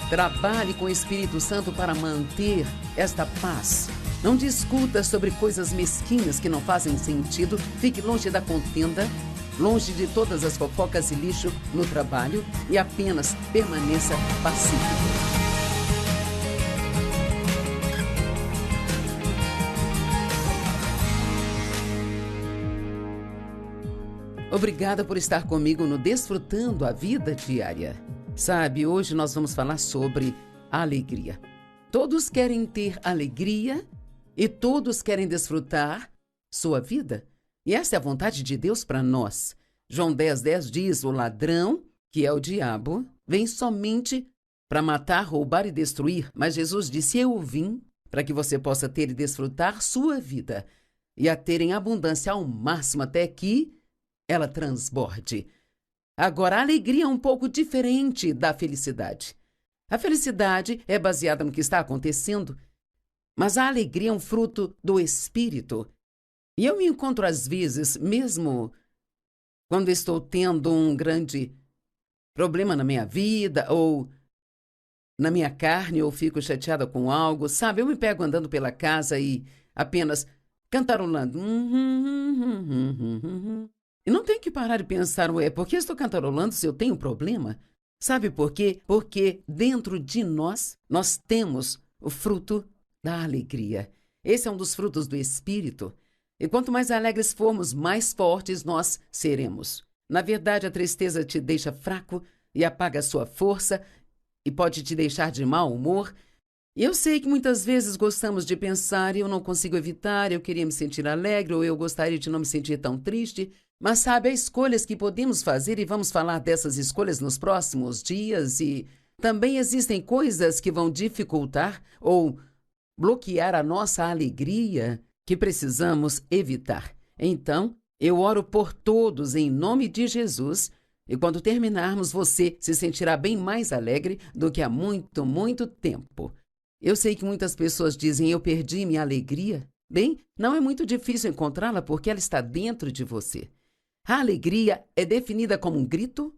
Trabalhe com o Espírito Santo para manter esta paz. Não discuta sobre coisas mesquinhas que não fazem sentido. Fique longe da contenda, longe de todas as fofocas e lixo no trabalho e apenas permaneça pacífico. Obrigada por estar comigo no Desfrutando a Vida Diária. Sabe, hoje nós vamos falar sobre alegria. Todos querem ter alegria e todos querem desfrutar sua vida. E essa é a vontade de Deus para nós. João 10:10 diz, o ladrão, que é o diabo, vem somente para matar, roubar e destruir. Mas Jesus disse, eu vim para que você possa ter e desfrutar sua vida e a ter em abundância ao máximo até que ela transborde. Agora, a alegria é um pouco diferente da felicidade. A felicidade é baseada no que está acontecendo, mas a alegria é um fruto do Espírito. E eu me encontro às vezes, mesmo quando estou tendo um grande problema na minha vida, ou na minha carne, ou fico chateada com algo, sabe? Eu me pego andando pela casa e apenas cantarolando. E não tenho que parar de pensar, por que estou cantarolando se eu tenho um problema? Sabe por quê? Porque dentro de nós temos o fruto da alegria. Esse é um dos frutos do Espírito. E quanto mais alegres formos, mais fortes nós seremos. Na verdade, a tristeza te deixa fraco e apaga a sua força e pode te deixar de mau humor. E eu sei que muitas vezes gostamos de pensar, eu não consigo evitar, eu queria me sentir alegre ou eu gostaria de não me sentir tão triste. Mas sabe, há escolhas que podemos fazer e vamos falar dessas escolhas nos próximos dias e também existem coisas que vão dificultar ou bloquear a nossa alegria que precisamos evitar. Então, eu oro por todos em nome de Jesus e quando terminarmos você se sentirá bem mais alegre do que há muito, muito tempo. Eu sei que muitas pessoas dizem, eu perdi minha alegria. Bem, não é muito difícil encontrá-la porque ela está dentro de você. A alegria é definida como um grito,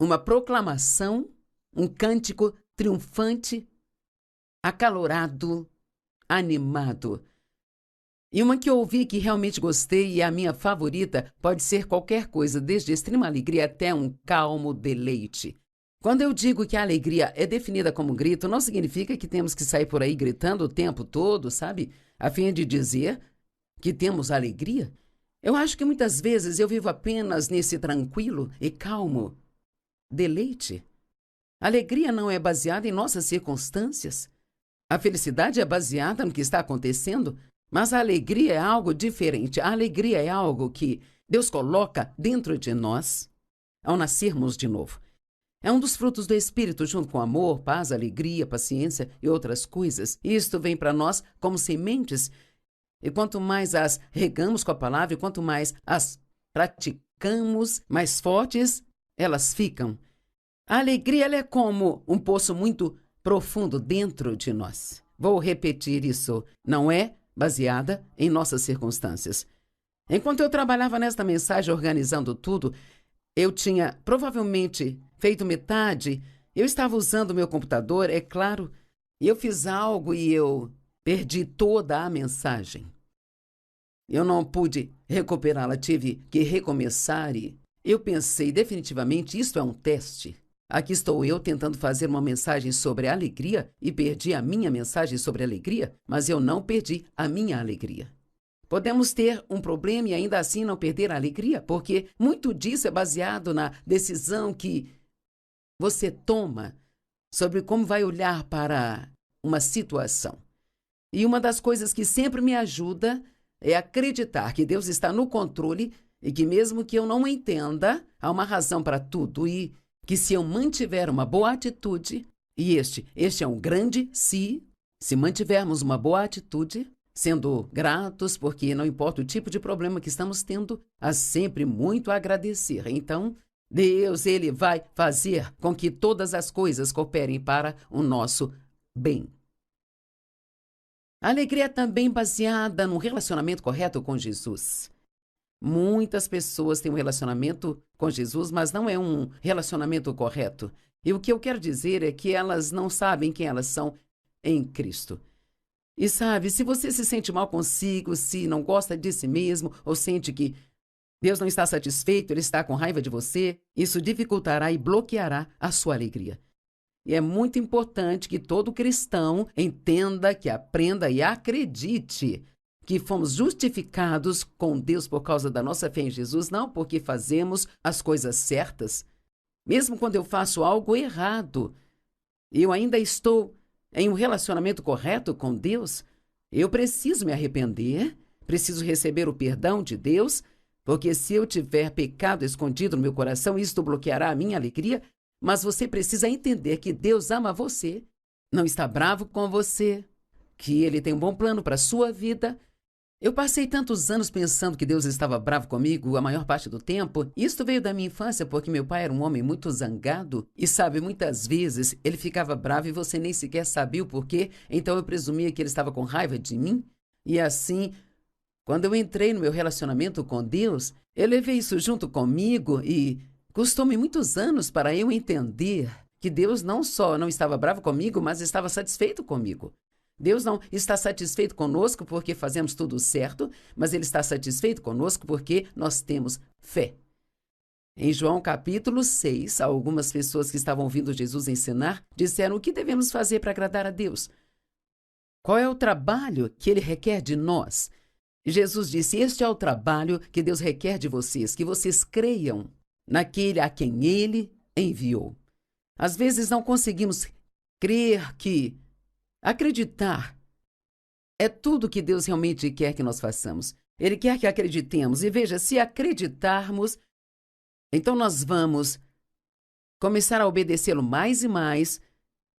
uma proclamação, um cântico triunfante, acalorado, animado. E uma que eu ouvi que realmente gostei e a minha favorita pode ser qualquer coisa, desde extrema alegria até um calmo deleite. Quando eu digo que a alegria é definida como um grito, não significa que temos que sair por aí gritando o tempo todo, sabe? A fim de dizer que temos alegria. Eu acho que muitas vezes eu vivo apenas nesse tranquilo e calmo deleite. A alegria não é baseada em nossas circunstâncias. A felicidade é baseada no que está acontecendo, mas a alegria é algo diferente. A alegria é algo que Deus coloca dentro de nós ao nascermos de novo. É um dos frutos do Espírito, junto com amor, paz, alegria, paciência e outras coisas. Isto vem para nós como sementes. E quanto mais as regamos com a palavra, e quanto mais as praticamos, mais fortes elas ficam. A alegria ela é como um poço muito profundo dentro de nós. Vou repetir isso. Não é baseada em nossas circunstâncias. Enquanto eu trabalhava nesta mensagem, organizando tudo, eu tinha provavelmente feito metade. Eu estava usando o meu computador, é claro, e eu fiz algo e eu perdi toda a mensagem. Eu não pude recuperá-la, tive que recomeçar e eu pensei, definitivamente, isto é um teste. Aqui estou eu tentando fazer uma mensagem sobre alegria e perdi a minha mensagem sobre alegria, mas eu não perdi a minha alegria. Podemos ter um problema e ainda assim não perder a alegria, porque muito disso é baseado na decisão que você toma sobre como vai olhar para uma situação. E uma das coisas que sempre me ajuda é acreditar que Deus está no controle e que mesmo que eu não entenda, há uma razão para tudo e que se eu mantiver uma boa atitude, e este é um grande se mantivermos uma boa atitude, sendo gratos, porque não importa o tipo de problema que estamos tendo, há sempre muito a agradecer. Então, Deus, Ele vai fazer com que todas as coisas cooperem para o nosso bem. A alegria é também baseada num relacionamento correto com Jesus. Muitas pessoas têm um relacionamento com Jesus, mas não é um relacionamento correto. E o que eu quero dizer é que elas não sabem quem elas são em Cristo. E sabe, se você se sente mal consigo, se não gosta de si mesmo, ou sente que Deus não está satisfeito, Ele está com raiva de você, isso dificultará e bloqueará a sua alegria. E é muito importante que todo cristão entenda, que aprenda e acredite que fomos justificados com Deus por causa da nossa fé em Jesus, não porque fazemos as coisas certas. Mesmo quando eu faço algo errado, eu ainda estou em um relacionamento correto com Deus, eu preciso me arrepender, preciso receber o perdão de Deus, porque se eu tiver pecado escondido no meu coração, isto bloqueará a minha alegria, mas você precisa entender que Deus ama você, não está bravo com você, que Ele tem um bom plano para a sua vida. Eu passei tantos anos pensando que Deus estava bravo comigo a maior parte do tempo. Isto veio da minha infância porque meu pai era um homem muito zangado e, sabe, muitas vezes ele ficava bravo e você nem sequer sabia o porquê, então eu presumia que ele estava com raiva de mim. E assim, quando eu entrei no meu relacionamento com Deus, eu levei isso junto comigo e custou-me muitos anos para eu entender que Deus não só não estava bravo comigo, mas estava satisfeito comigo. Deus não está satisfeito conosco porque fazemos tudo certo, mas Ele está satisfeito conosco porque nós temos fé. Em João capítulo 6, algumas pessoas que estavam ouvindo Jesus ensinar disseram: o que devemos fazer para agradar a Deus? Qual é o trabalho que Ele requer de nós? E Jesus disse: este é o trabalho que Deus requer de vocês, que vocês creiam naquele a quem Ele enviou. Às vezes não conseguimos crer que acreditar é tudo que Deus realmente quer que nós façamos. Ele quer que acreditemos. E veja, se acreditarmos, então nós vamos começar a obedecê-lo mais e mais.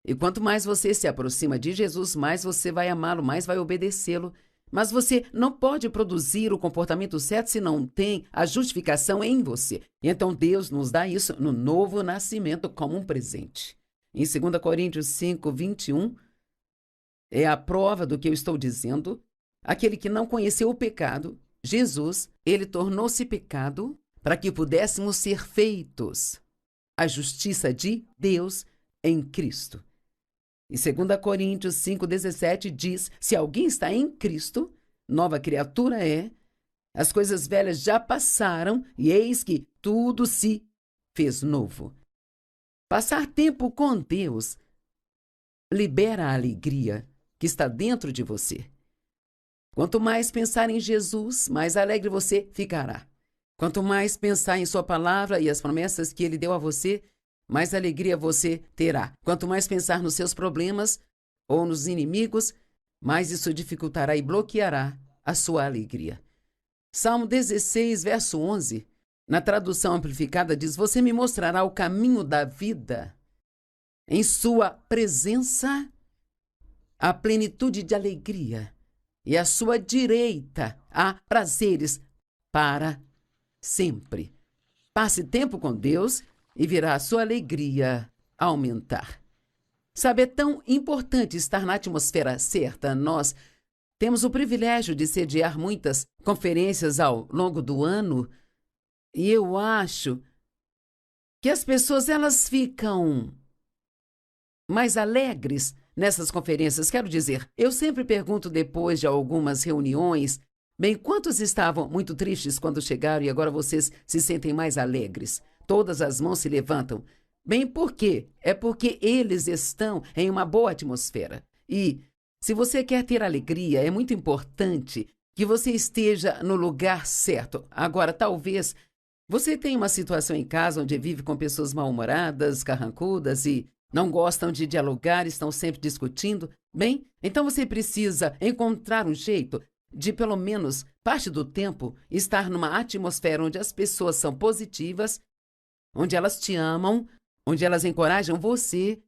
E quanto mais você se aproxima de Jesus, mais você vai amá-lo, mais vai obedecê-lo. Mas você não pode produzir o comportamento certo se não tem a justificação em você. E então Deus nos dá isso no novo nascimento como um presente. Em 2 Coríntios 5, 21, é a prova do que eu estou dizendo. Aquele que não conheceu o pecado, Jesus, ele tornou-se pecado para que pudéssemos ser feitos a justiça de Deus em Cristo. E 2 Coríntios 5,17 diz: se alguém está em Cristo, nova criatura é, as coisas velhas já passaram e eis que tudo se fez novo. Passar tempo com Deus libera a alegria que está dentro de você. Quanto mais pensar em Jesus, mais alegre você ficará. Quanto mais pensar em sua palavra e as promessas que Ele deu a você, mais alegria você terá. Quanto mais pensar nos seus problemas ou nos inimigos, mais isso dificultará e bloqueará a sua alegria. Salmo 16, verso 11, na tradução amplificada diz: você me mostrará o caminho da vida. Em sua presença, a plenitude de alegria, e à sua direita há prazeres para sempre. Passe tempo com Deus e verá a sua alegria aumentar. Sabe, é tão importante estar na atmosfera certa. Nós temos o privilégio de sediar muitas conferências ao longo do ano e eu acho que as pessoas elas ficam mais alegres nessas conferências. Quero dizer, eu sempre pergunto depois de algumas reuniões: bem, quantos estavam muito tristes quando chegaram e agora vocês se sentem mais alegres? Todas as mãos se levantam. Bem, por quê? É porque eles estão em uma boa atmosfera. E se você quer ter alegria, é muito importante que você esteja no lugar certo. Agora, talvez você tenha uma situação em casa onde vive com pessoas mal-humoradas, carrancudas e não gostam de dialogar, estão sempre discutindo. Bem, então você precisa encontrar um jeito de, pelo menos parte do tempo, estar numa atmosfera onde as pessoas são positivas, onde elas te amam, onde elas encorajam você,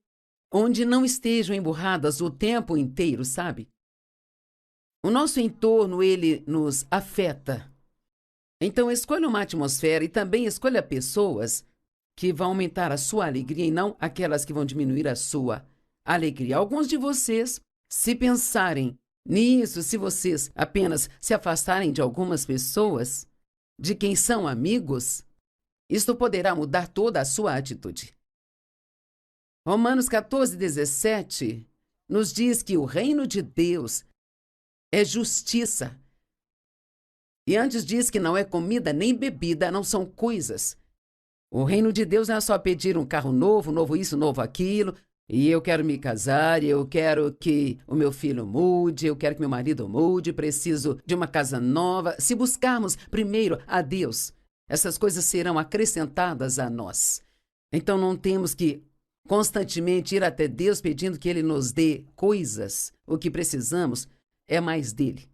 onde não estejam emburradas o tempo inteiro, sabe? O nosso entorno, ele nos afeta. Então, escolha uma atmosfera e também escolha pessoas que vão aumentar a sua alegria e não aquelas que vão diminuir a sua alegria. Alguns de vocês, se pensarem nisso, se vocês apenas se afastarem de algumas pessoas, de quem são amigos, isto poderá mudar toda a sua atitude. Romanos 14:17 nos diz que o reino de Deus é justiça. E antes diz que não é comida nem bebida, não são coisas. O reino de Deus não é só pedir um carro novo, novo isso, novo aquilo, e eu quero me casar, eu quero que o meu filho mude, eu quero que meu marido mude, preciso de uma casa nova. Se buscarmos primeiro a Deus, essas coisas serão acrescentadas a nós. Então não temos que constantemente ir até Deus pedindo que Ele nos dê coisas. O que precisamos é mais dele.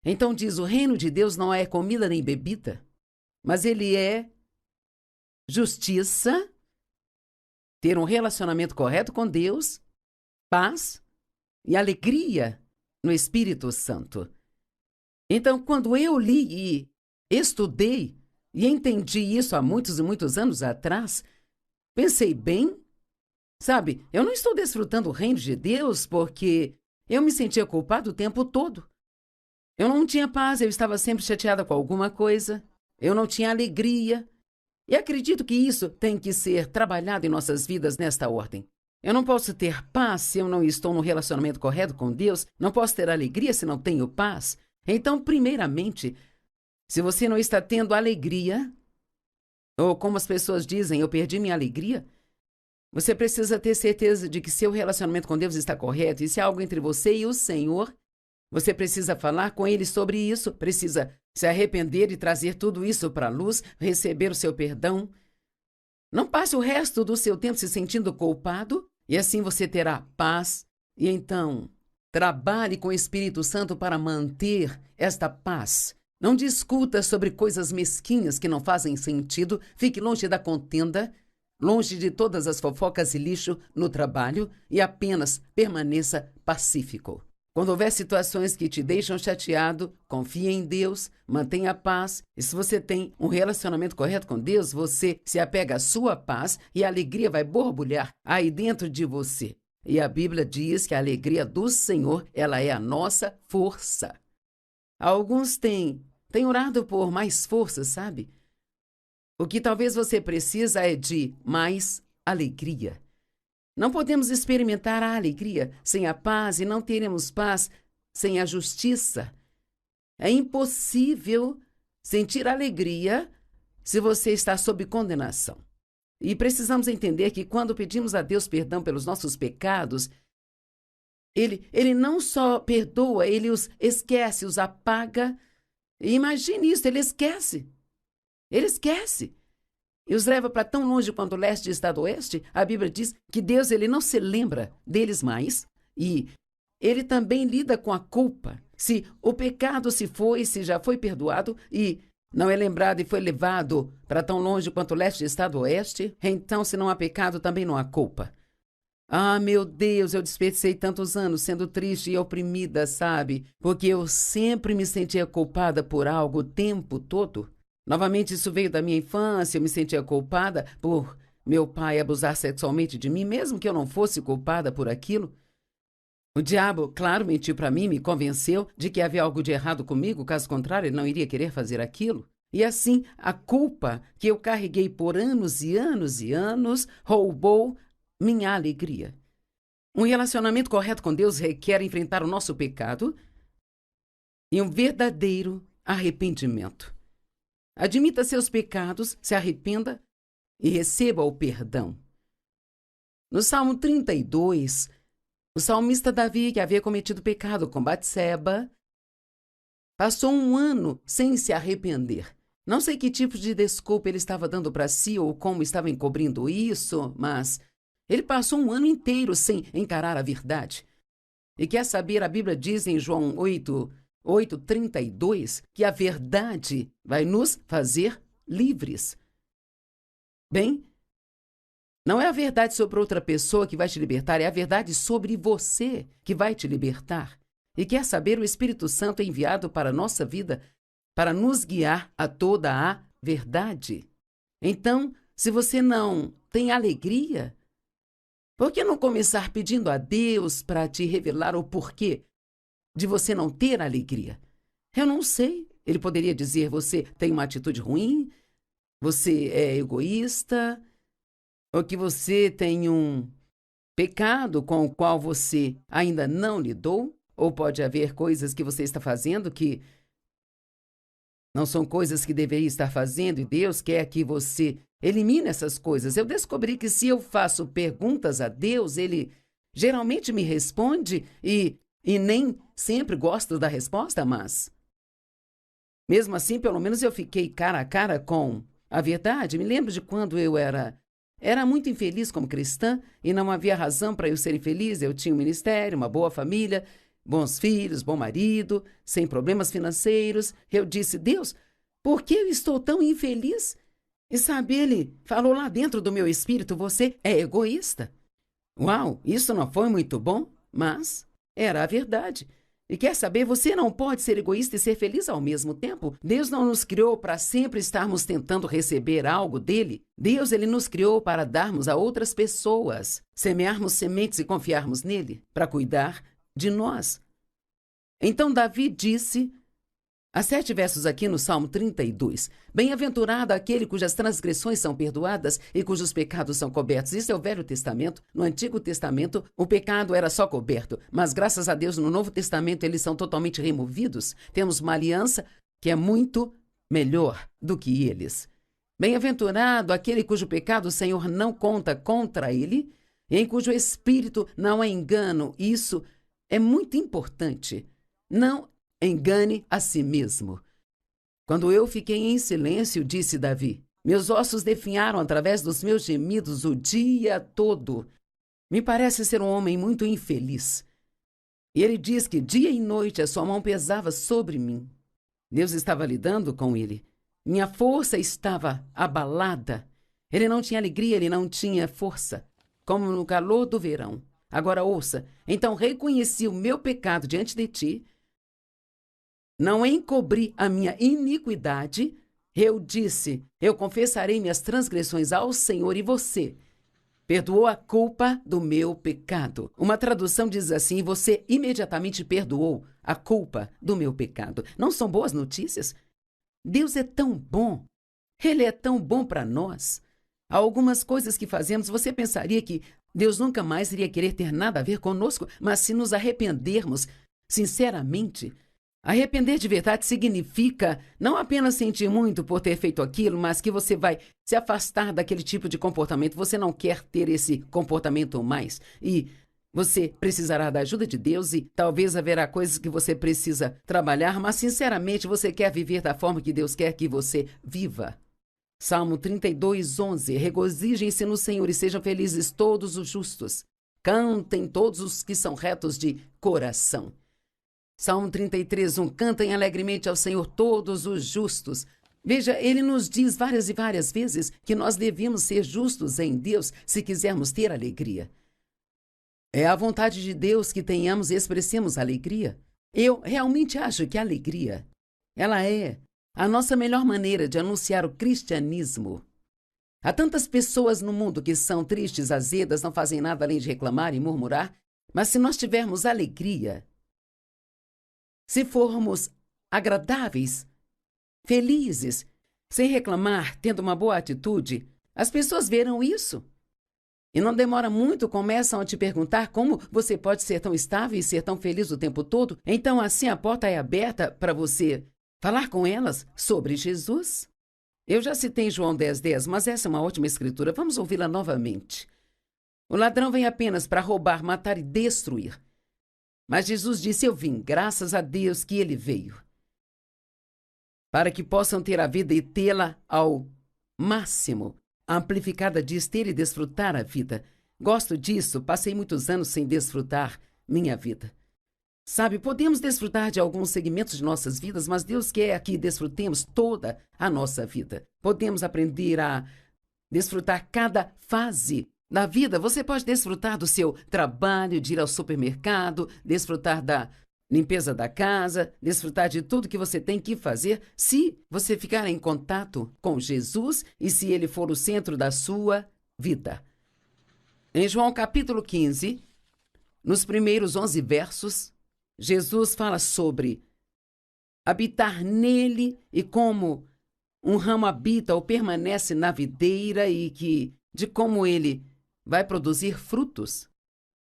Então diz, o reino de Deus não é comida nem bebida, mas ele é justiça, ter um relacionamento correto com Deus, paz e alegria no Espírito Santo. Então, quando eu li e estudei e entendi isso há muitos e muitos anos atrás, pensei bem, sabe, eu não estou desfrutando o reino de Deus porque eu me sentia culpado o tempo todo. Eu não tinha paz, eu estava sempre chateada com alguma coisa, eu não tinha alegria. E acredito que isso tem que ser trabalhado em nossas vidas nesta ordem. Eu não posso ter paz se eu não estou no relacionamento correto com Deus, não posso ter alegria se não tenho paz. Então, primeiramente, se você não está tendo alegria, ou como as pessoas dizem, eu perdi minha alegria, você precisa ter certeza de que seu relacionamento com Deus está correto, e se há algo entre você e o Senhor, você precisa falar com Ele sobre isso, precisa se arrepender e trazer tudo isso para a luz, receber o seu perdão. Não passe o resto do seu tempo se sentindo culpado, e assim você terá paz. E então, trabalhe com o Espírito Santo para manter esta paz. Não discuta sobre coisas mesquinhas que não fazem sentido, fique longe da contenda, longe de todas as fofocas e lixo no trabalho e apenas permaneça pacífico. Quando houver situações que te deixam chateado, confie em Deus, mantenha a paz. E se você tem um relacionamento correto com Deus, você se apega à sua paz e a alegria vai borbulhar aí dentro de você. E a Bíblia diz que a alegria do Senhor, ela é a nossa força. Alguns têm orado por mais força, sabe? O que talvez você precisa é de mais alegria. Não podemos experimentar a alegria sem a paz e não teremos paz sem a justiça. É impossível sentir alegria se você está sob condenação. E precisamos entender que quando pedimos a Deus perdão pelos nossos pecados, Ele não só perdoa, Ele os esquece, os apaga. E imagine isso, Ele esquece. Ele esquece. E os leva para tão longe quanto o leste está do oeste. A Bíblia diz que Deus ele não se lembra deles mais. E ele também lida com a culpa. Se o pecado se foi, se já foi perdoado e não é lembrado e foi levado para tão longe quanto o leste está do oeste, então se não há pecado, também não há culpa. Ah, meu Deus, eu desperdicei tantos anos sendo triste e oprimida, sabe? Porque eu sempre me sentia culpada por algo o tempo todo. Novamente, isso veio da minha infância, eu me sentia culpada por meu pai abusar sexualmente de mim, mesmo que eu não fosse culpada por aquilo. O diabo, claro, mentiu para mim, me convenceu de que havia algo de errado comigo, caso contrário, ele não iria querer fazer aquilo. E assim, a culpa que eu carreguei por anos e anos e anos roubou minha alegria. Um relacionamento correto com Deus requer enfrentar o nosso pecado e um verdadeiro arrependimento. Admita seus pecados, se arrependa e receba o perdão. No Salmo 32, o salmista Davi, que havia cometido pecado com Batseba, passou 1 ano sem se arrepender. Não sei que tipo de desculpa ele estava dando para si ou como estava encobrindo isso, mas ele passou 1 ano inteiro sem encarar a verdade. E quer saber, a Bíblia diz em João 8:32, que a verdade vai nos fazer livres. Bem, não é a verdade sobre outra pessoa que vai te libertar, é a verdade sobre você que vai te libertar. E quer saber, o Espírito Santo é enviado para a nossa vida para nos guiar a toda a verdade. Então, se você não tem alegria, por que não começar pedindo a Deus para te revelar o porquê de você não ter alegria? Eu não sei. Ele poderia dizer, você tem uma atitude ruim, você é egoísta, ou que você tem um pecado com o qual você ainda não lidou? Ou pode haver coisas que você está fazendo que não são coisas que deveria estar fazendo e Deus quer que você elimine essas coisas. Eu descobri que se eu faço perguntas a Deus, Ele geralmente me responde e nem sempre gosto da resposta, mas mesmo assim, pelo menos eu fiquei cara a cara com a verdade. Me lembro de quando eu era muito infeliz como cristã e não havia razão para eu ser infeliz. Eu tinha um ministério, uma boa família, bons filhos, bom marido, sem problemas financeiros. Eu disse, Deus, por que eu estou tão infeliz? E sabe, Ele falou lá dentro do meu espírito, você é egoísta. Uau, isso não foi muito bom, mas era a verdade. E quer saber, você não pode ser egoísta e ser feliz ao mesmo tempo. Deus não nos criou para sempre estarmos tentando receber algo dele. Deus, ele nos criou para darmos a outras pessoas, semearmos sementes e confiarmos nele, para cuidar de nós. Então Davi disse, há 7 versos aqui no Salmo 32, bem-aventurado aquele cujas transgressões são perdoadas e cujos pecados são cobertos. Isso é o Velho Testamento. No Antigo Testamento, o pecado era só coberto, mas graças a Deus, no Novo Testamento, eles são totalmente removidos. Temos uma aliança que é muito melhor do que eles. Bem-aventurado aquele cujo pecado o Senhor não conta contra ele, e em cujo espírito não há engano. Isso é muito importante. Não engane a si mesmo. Quando eu fiquei em silêncio, disse Davi, meus ossos definharam através dos meus gemidos o dia todo. Me parece ser um homem muito infeliz. E ele diz que dia e noite a sua mão pesava sobre mim. Deus estava lidando com ele. Minha força estava abalada. Ele não tinha alegria, ele não tinha força, como no calor do verão. Agora ouça, então reconheci o meu pecado diante de ti, não encobri a minha iniquidade, eu disse, eu confessarei minhas transgressões ao Senhor e você perdoou a culpa do meu pecado. Uma tradução diz assim, você imediatamente perdoou a culpa do meu pecado. Não são boas notícias? Deus é tão bom, Ele é tão bom para nós. Há algumas coisas que fazemos, você pensaria que Deus nunca mais iria querer ter nada a ver conosco, mas se nos arrependermos sinceramente, arrepender de verdade significa não apenas sentir muito por ter feito aquilo, mas que você vai se afastar daquele tipo de comportamento. Você não quer ter esse comportamento mais. E você precisará da ajuda de Deus e talvez haverá coisas que você precisa trabalhar, mas sinceramente você quer viver da forma que Deus quer que você viva. Salmo 32, 11. Regozijem-se no Senhor e sejam felizes todos os justos. Cantem todos os que são retos de coração. Salmo 33, 1. Cantem alegremente ao Senhor todos os justos. Veja, ele nos diz várias e várias vezes que nós devemos ser justos em Deus se quisermos ter alegria. É a vontade de Deus que tenhamos e expressemos alegria. Eu realmente acho que a alegria, ela é a nossa melhor maneira de anunciar o cristianismo. Há tantas pessoas no mundo que são tristes, azedas, não fazem nada além de reclamar e murmurar, mas se nós tivermos alegria, se formos agradáveis, felizes, sem reclamar, tendo uma boa atitude, as pessoas verão isso. E não demora muito, começam a te perguntar como você pode ser tão estável e ser tão feliz o tempo todo. Então, assim, a porta é aberta para você falar com elas sobre Jesus. Eu já citei João 10, 10, mas essa é uma ótima escritura. Vamos ouvi-la novamente. O ladrão vem apenas para roubar, matar e destruir. Mas Jesus disse, eu vim, graças a Deus que ele veio, para que possam ter a vida e tê-la ao máximo. A Amplificada diz ter e desfrutar a vida. Gosto disso, passei muitos anos sem desfrutar minha vida. Sabe, podemos desfrutar de alguns segmentos de nossas vidas, mas Deus quer que desfrutemos toda a nossa vida. Podemos aprender a desfrutar cada fase da vida. Você pode desfrutar do seu trabalho, de ir ao supermercado, desfrutar da limpeza da casa, desfrutar de tudo que você tem que fazer, se você ficar em contato com Jesus e se ele for o centro da sua vida. Em João capítulo 15, nos primeiros 11 versos, Jesus fala sobre habitar nele e como um ramo habita ou permanece na videira e de como ele vai produzir frutos.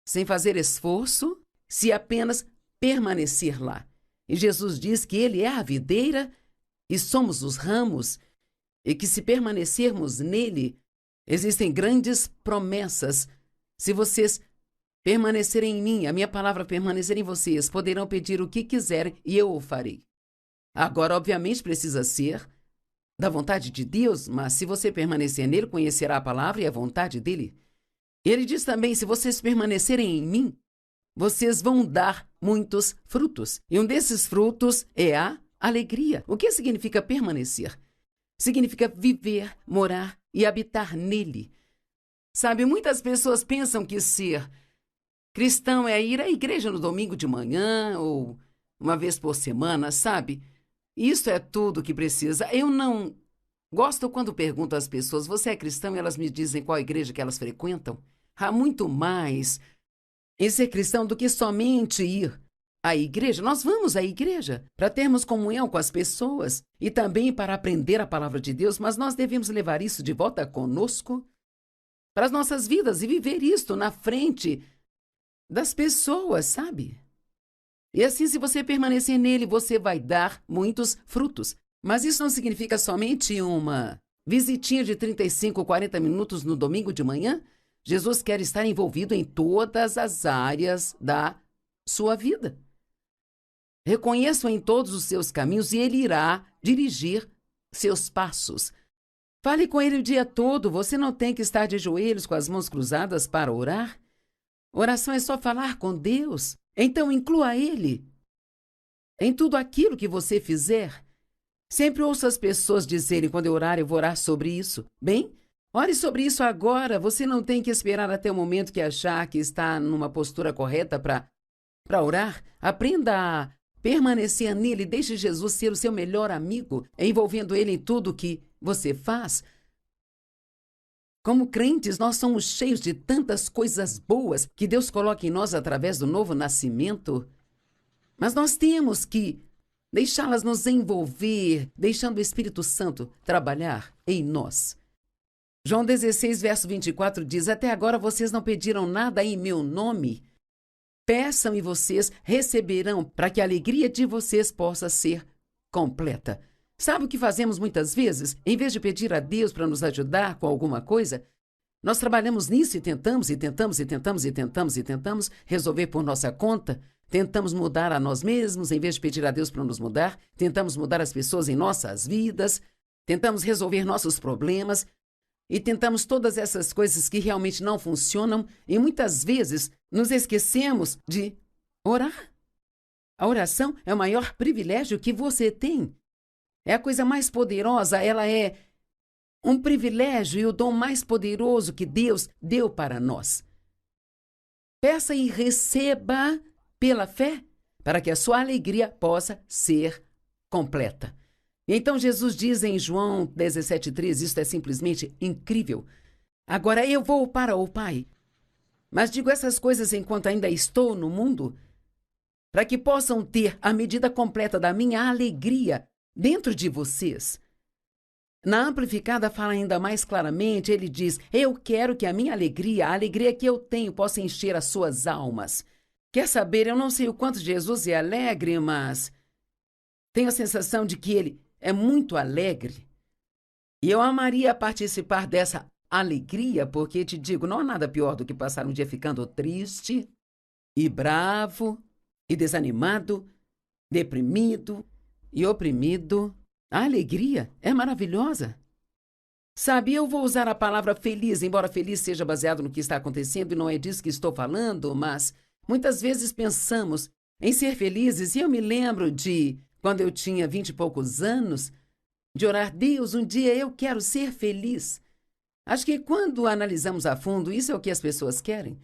sem fazer esforço, se apenas permanecer lá. E Jesus diz que Ele é a videira e somos os ramos, e que se permanecermos nele, existem grandes promessas. Se vocês permanecerem em mim, a minha palavra permanecer em vocês, poderão pedir o que quiserem e eu o farei. Agora, obviamente, precisa ser da vontade de Deus, mas se você permanecer nele, conhecerá a palavra e a vontade dele. Ele diz também, se vocês permanecerem em mim, vocês vão dar muitos frutos. E um desses frutos é a alegria. O que significa permanecer? Significa viver, morar e habitar nele. Sabe, muitas pessoas pensam que ser cristão é ir à igreja no domingo de manhã ou uma vez por semana, sabe? Isso é tudo que precisa. Eu não gosto quando pergunto às pessoas, você é cristão? E elas me dizem qual igreja que elas frequentam. Há muito mais em ser cristão do que somente ir à igreja. Nós vamos à igreja para termos comunhão com as pessoas e também para aprender a palavra de Deus, mas nós devemos levar isso de volta conosco para as nossas vidas e viver isto na frente das pessoas, sabe? E assim, se você permanecer nele, você vai dar muitos frutos. Mas isso não significa somente uma visitinha de 35, 40 minutos no domingo de manhã. Jesus quer estar envolvido em todas as áreas da sua vida. Reconheça-o em todos os seus caminhos e ele irá dirigir seus passos. Fale com ele o dia todo. Você não tem que estar de joelhos com as mãos cruzadas para orar. Oração é só falar com Deus. Então, inclua Ele em tudo aquilo que você fizer. Sempre ouço as pessoas dizerem, quando eu orar, eu vou orar sobre isso. Bem, ore sobre isso agora. Você não tem que esperar até o momento que achar que está numa postura correta para orar. Aprenda a permanecer nele. Deixe Jesus ser o seu melhor amigo, envolvendo Ele em tudo que você faz. Como crentes, nós somos cheios de tantas coisas boas que Deus coloca em nós através do novo nascimento. Mas nós temos que deixá-las nos envolver, deixando o Espírito Santo trabalhar em nós. João 16, verso 24 diz, até agora vocês não pediram nada em meu nome. Peçam e vocês receberão, para que a alegria de vocês possa ser completa. Sabe o que fazemos muitas vezes? Em vez de pedir a Deus para nos ajudar com alguma coisa, nós trabalhamos nisso e tentamos resolver por nossa conta. Tentamos mudar a nós mesmos, em vez de pedir a Deus para nos mudar. Tentamos mudar as pessoas em nossas vidas. Tentamos resolver nossos problemas. E tentamos todas essas coisas que realmente não funcionam. E muitas vezes nos esquecemos de orar. A oração é o maior privilégio que você tem. É a coisa mais poderosa, ela é um privilégio e o dom mais poderoso que Deus deu para nós. Peça e receba pela fé, para que a sua alegria possa ser completa. Então Jesus diz em João 17,3, isto é simplesmente incrível. Agora eu vou para o Pai, mas digo essas coisas enquanto ainda estou no mundo, para que possam ter a medida completa da minha alegria dentro de vocês. Na Amplificada fala ainda mais claramente, ele diz, eu quero que a minha alegria, a alegria que eu tenho, possa encher as suas almas. Quer saber, eu não sei o quanto Jesus é alegre, mas tenho a sensação de que ele é muito alegre. E eu amaria participar dessa alegria, porque te digo, não há nada pior do que passar um dia ficando triste e bravo e desanimado, deprimido e oprimido. A alegria é maravilhosa. Sabe, eu vou usar a palavra feliz, embora feliz seja baseado no que está acontecendo e não é disso que estou falando, mas muitas vezes pensamos em ser felizes e eu me lembro de, quando eu tinha 20 e poucos anos, de orar, Deus, um dia eu quero ser feliz. Acho que quando analisamos a fundo, isso é o que as pessoas querem.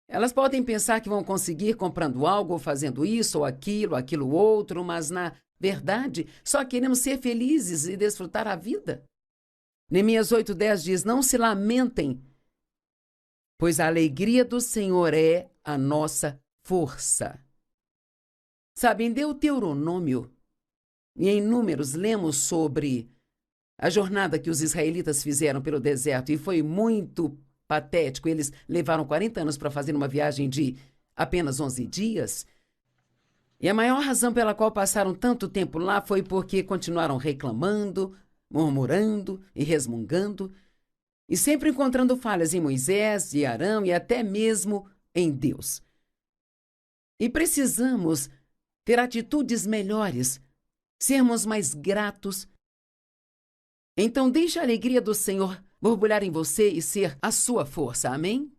Elas podem pensar que vão conseguir comprando algo, ou fazendo isso ou aquilo outro, mas na verdade, só queremos ser felizes e desfrutar a vida. Neemias 8:10 diz, não se lamentem, pois a alegria do Senhor é a nossa força. Sabe, em Deuteronômio e em Números lemos sobre a jornada que os israelitas fizeram pelo deserto e foi muito patético. Eles levaram 40 anos para fazer uma viagem de apenas 11 dias. E a maior razão pela qual passaram tanto tempo lá foi porque continuaram reclamando, murmurando e resmungando, e sempre encontrando falhas em Moisés e Arão e até mesmo em Deus. E precisamos ter atitudes melhores, sermos mais gratos. Então deixe a alegria do Senhor borbulhar em você e ser a sua força. Amém?